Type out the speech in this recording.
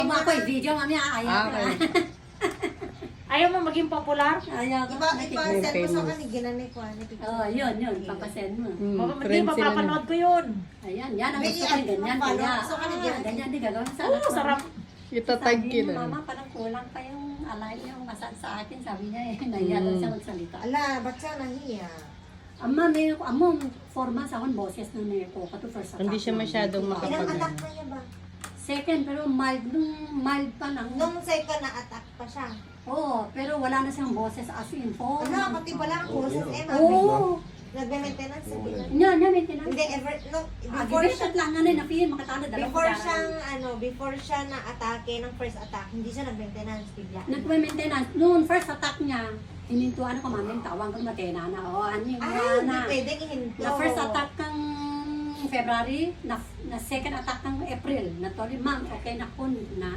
Ako video, mami, ayaw ko. Ayaw mo maging popular? Ayaw ko. Ipa-send mo sa akin, ginanay ko. Oo, yun, papasend mo. Hindi, mapapanood ko yun. Ayan, yan ang gusto ko, ganyan, kaya. Ganyan din gagawin sa anak Oo, ko. sarap. Itatag Sabi kita. niya, Mama, parang kulang pa yung alay yung masad sa akin. Sabi niya nahiya daw siya magsalita. Ala, ba't siya nahiya? Ama, may, 4 months ako, boses na may ko, kato first attack. Hindi siya masyadong Ilang makapag. attack na niya ba? Second, pero mild pa lang. Nung second na attack pa siya. Oo, pero wala na siyang boses as in. Ala, pati pala ang boses Emma. Oo. Nagbe-maintenance sa tingin. Niya, may tinanong. Hindi, ever, no, Before siya lang na na-feel, makatala dalawa. before siya na atake ng first attack, hindi siya nag-maintenance bigla. Nag-maintenance. Noon, first attack niya, hinintuan ko, mami, tawang ko matena na. O, ano yung Ay, na. hindi pwedeng ihinto. Na first attack kang February, na second attack ng April. Na tuloy, ma'am, okay na po na.